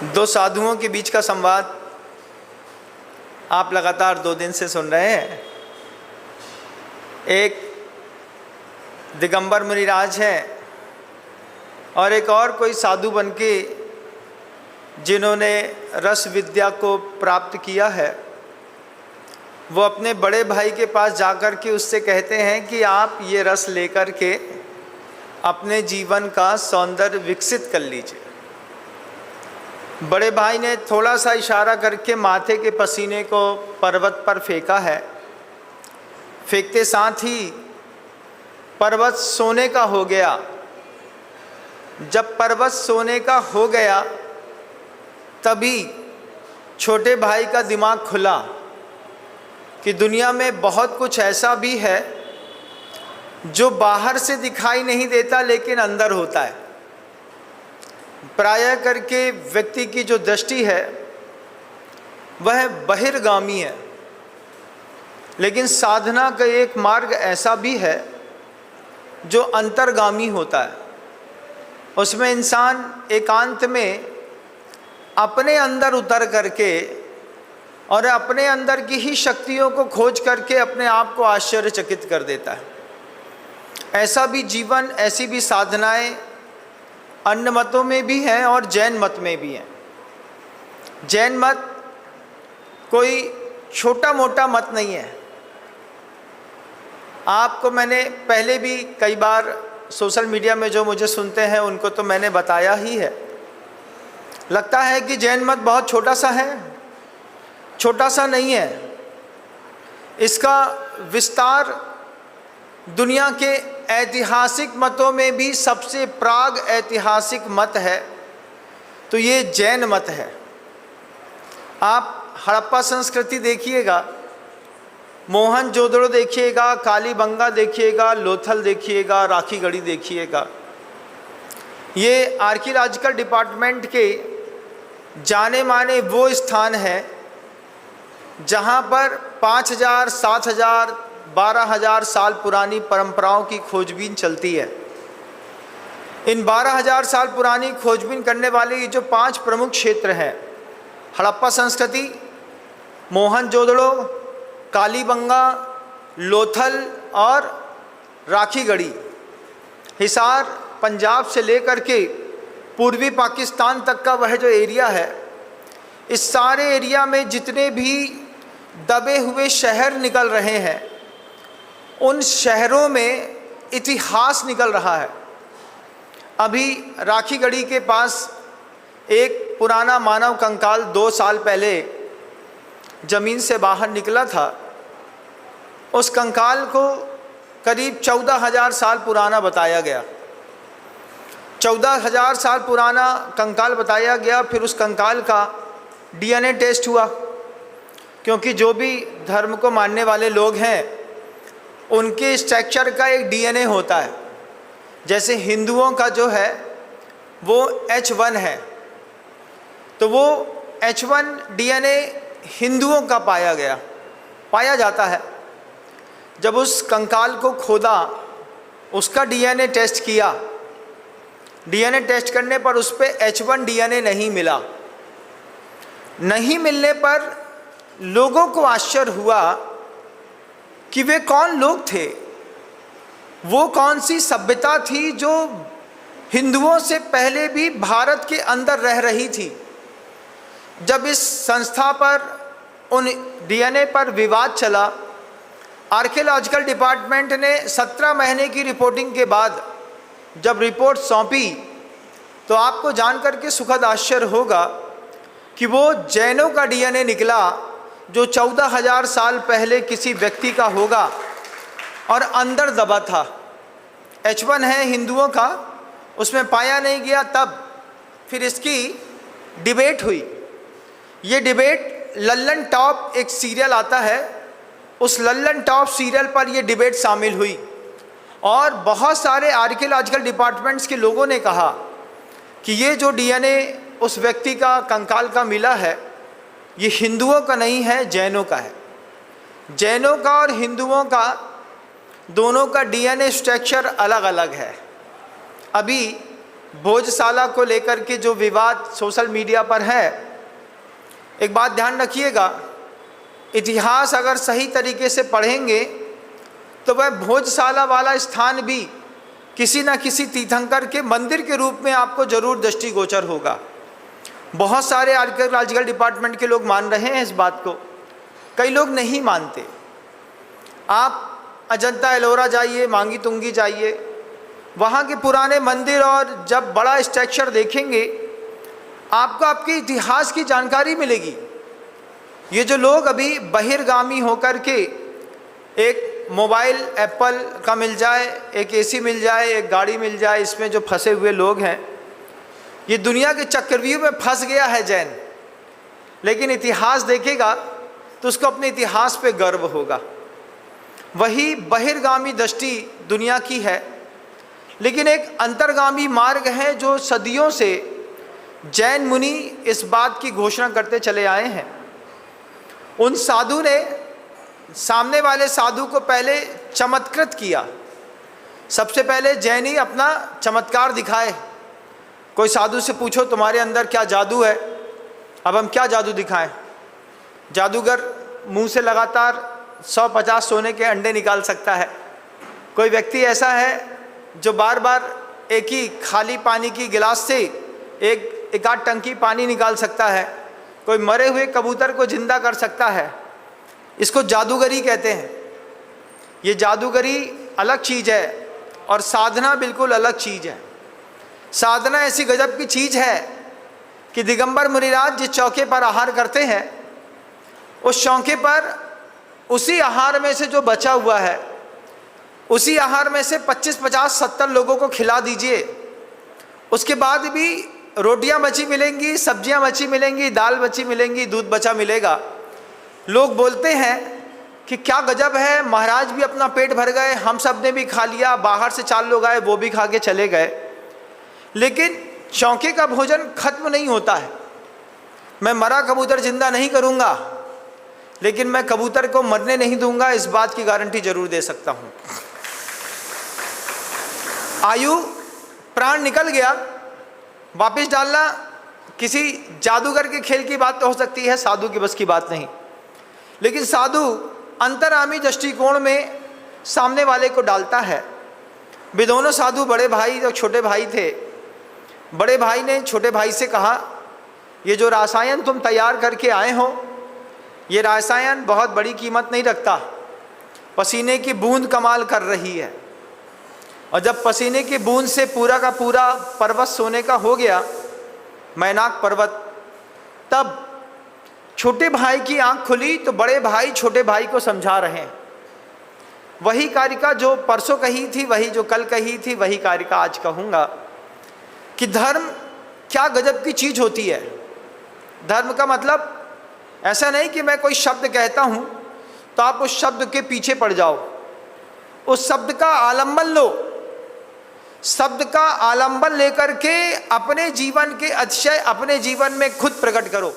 दो साधुओं के बीच का संवाद आप लगातार 2 दिन से सुन रहे हैं। एक दिगंबर मुनिराज हैं और एक और कोई साधु बनके जिन्होंने रस विद्या को प्राप्त किया है, वो अपने बड़े भाई के पास जाकर के उससे कहते हैं कि आप ये रस लेकर के अपने जीवन का सौंदर्य विकसित कर लीजिए। बड़े भाई ने थोड़ा सा इशारा करके माथे के पसीने को पर्वत पर फेंका है। फेंकते साथ ही पर्वत सोने का हो गया। जब पर्वत सोने का हो गया तभी छोटे भाई का दिमाग खुला कि दुनिया में बहुत कुछ ऐसा भी है जो बाहर से दिखाई नहीं देता लेकिन अंदर होता है। प्रायः करके व्यक्ति की जो दृष्टि है वह बहिर्गामी है, लेकिन साधना का एक मार्ग ऐसा भी है जो अंतर्गामी होता है। उसमें इंसान एकांत में अपने अंदर उतर करके और अपने अंदर की ही शक्तियों को खोज करके अपने आप को आश्चर्यचकित कर देता है। ऐसा भी जीवन, ऐसी भी साधनाएं अन्य मतों में भी हैं और जैन मत में भी हैं। जैन मत कोई छोटा मोटा मत नहीं है। आपको मैंने पहले भी कई बार सोशल मीडिया में जो मुझे सुनते हैं उनको तो मैंने बताया ही है। लगता है कि जैन मत बहुत छोटा सा है। छोटा सा नहीं है। इसका विस्तार दुनिया के ऐतिहासिक मतों में भी सबसे प्राग ऐतिहासिक मत है तो ये जैन मत है। आप हड़प्पा संस्कृति देखिएगा, मोहनजोदड़ो देखिएगा, कालीबंगा देखिएगा, लोथल देखिएगा, राखीगढ़ी देखिएगा। ये आर्कियोलॉजिकल डिपार्टमेंट के जाने माने वो स्थान हैं जहाँ पर 5000, 7000, 12000 साल पुरानी परंपराओं की खोजबीन चलती है। इन 12000 साल पुरानी खोजबीन करने वाले ये जो 5 प्रमुख क्षेत्र हैं, हड़प्पा संस्कृति, मोहनजोदड़ो, कालीबंगा, लोथल और राखीगढ़ी, हिसार पंजाब से लेकर के पूर्वी पाकिस्तान तक का वह जो एरिया है, इस सारे एरिया में जितने भी दबे हुए शहर निकल रहे हैं उन शहरों में इतिहास निकल रहा है। अभी राखीगढ़ी के पास एक पुराना मानव कंकाल 2 साल पहले ज़मीन से बाहर निकला था। उस कंकाल को करीब 14000 साल पुराना बताया गया। 14000 साल पुराना कंकाल बताया गया। फिर उस कंकाल का डीएनए टेस्ट हुआ, क्योंकि जो भी धर्म को मानने वाले लोग हैं उनके स्ट्रक्चर का एक डीएनए होता है। जैसे हिंदुओं का जो है वो H1 है, तो वो H1 डीएनए हिंदुओं का पाया जाता है। जब उस कंकाल को खोदा, उसका डीएनए टेस्ट किया। डीएनए टेस्ट करने पर उस पर H1 डीएनए नहीं मिला। नहीं मिलने पर लोगों को आश्चर्य हुआ कि वे कौन लोग थे, वो कौन सी सभ्यता थी जो हिंदुओं से पहले भी भारत के अंदर रह रही थी। जब इस संस्था पर, उन डीएनए पर विवाद चला, आर्कियोलॉजिकल डिपार्टमेंट ने 17 महीने की रिपोर्टिंग के बाद जब रिपोर्ट सौंपी तो आपको जानकर के सुखद आश्चर्य होगा कि वो जैनों का डीएनए निकला जो 14000 साल पहले किसी व्यक्ति का होगा और अंदर दबा था। H1 है हिंदुओं का, उसमें पाया नहीं गया। तब फिर इसकी डिबेट हुई। ये डिबेट लल्लन टॉप एक सीरियल आता है, उस लल्लन टॉप सीरियल पर यह डिबेट शामिल हुई और बहुत सारे आर्कियोलॉजिकल डिपार्टमेंट्स के लोगों ने कहा कि ये जो डीएनए उस व्यक्ति का कंकाल का मिला है ये हिंदुओं का नहीं है, जैनों का है। जैनों का और हिंदुओं का दोनों का डीएनए स्ट्रक्चर अलग अलग है। अभी भोजशाला को लेकर के जो विवाद सोशल मीडिया पर है, एक बात ध्यान रखिएगा, इतिहास अगर सही तरीके से पढ़ेंगे तो वह भोजशाला वाला स्थान भी किसी न किसी तीर्थंकर के मंदिर के रूप में आपको जरूर दृष्टिगोचर होगा। बहुत सारे आर्कियोलॉजिकल डिपार्टमेंट के लोग मान रहे हैं इस बात को, कई लोग नहीं मानते। आप अजंता एलोरा जाइए, मांगी तुंगी जाइए, वहाँ के पुराने मंदिर और जब बड़ा स्ट्रक्चर देखेंगे आपको आपके इतिहास की जानकारी मिलेगी। ये जो लोग अभी बहिर्गामी होकर के एक मोबाइल एप्पल का मिल जाए, एक एसी मिल जाए, एक गाड़ी मिल जाए, इसमें जो फंसे हुए लोग हैं, ये दुनिया के चक्रव्यूह में फंस गया है जैन। लेकिन इतिहास देखेगा तो उसको अपने इतिहास पे गर्व होगा। वही बहिर्गामी दृष्टि दुनिया की है, लेकिन एक अंतर्गामी मार्ग है जो सदियों से जैन मुनि इस बात की घोषणा करते चले आए हैं। उन साधु ने सामने वाले साधु को पहले चमत्कृत किया। सबसे पहले जैन ही अपना चमत्कार दिखाए। कोई साधु से पूछो तुम्हारे अंदर क्या जादू है, अब हम क्या जादू दिखाएं? जादूगर मुंह से लगातार 150 सोने के अंडे निकाल सकता है। कोई व्यक्ति ऐसा है जो बार बार एक ही खाली पानी की गिलास से एक आध टंकी पानी निकाल सकता है। कोई मरे हुए कबूतर को जिंदा कर सकता है। इसको जादूगरी कहते हैं। ये जादूगरी अलग चीज़ है और साधना बिल्कुल अलग चीज़ है। साधना ऐसी गजब की चीज़ है कि दिगंबर मुनिराज जिस चौके पर आहार करते हैं, उस चौके पर उसी आहार में से जो बचा हुआ है, उसी आहार में से 25, 50, 70 लोगों को खिला दीजिए। उसके बाद भी रोटियां बची मिलेंगी, सब्जियां बची मिलेंगी, दाल बची मिलेंगी, दूध बचा मिलेगा। लोग बोलते हैं कि क्या गजब है, महाराज भी अपना पेट भर गए, हम सब ने भी खा लिया, बाहर से 4 लोग आए वो भी खा के चले गए। लेकिन चौके का भोजन खत्म नहीं होता है। मैं मरा कबूतर जिंदा नहीं करूंगा, लेकिन मैं कबूतर को मरने नहीं दूंगा, इस बात की गारंटी जरूर दे सकता हूं। आयु प्राण निकल गया, वापस डालना किसी जादूगर के खेल की बात तो हो सकती है, साधु की बस की बात नहीं। लेकिन साधु अंतरामी दृष्टिकोण में सामने वाले को डालता है। वे दोनों साधु बड़े भाई और छोटे भाई थे। बड़े भाई ने छोटे भाई से कहा, ये जो रसायन तुम तैयार करके आए हो, ये रसायन बहुत बड़ी कीमत नहीं रखता। पसीने की बूंद कमाल कर रही है। और जब पसीने की बूंद से पूरा का पूरा पर्वत सोने का हो गया, मैनाक पर्वत, तब छोटे भाई की आंख खुली तो बड़े भाई छोटे भाई को समझा रहे हैं। वही कारिका जो परसों कही थी, वही जो कल कही थी, वही कारिका आज कहूँगा कि धर्म क्या गजब की चीज़ होती है। धर्म का मतलब ऐसा नहीं कि मैं कोई शब्द कहता हूँ तो आप उस शब्द के पीछे पड़ जाओ। उस शब्द का आलंबन लो, शब्द का आलंबन लेकर के अपने जीवन के अतिशय अपने जीवन में खुद प्रकट करो।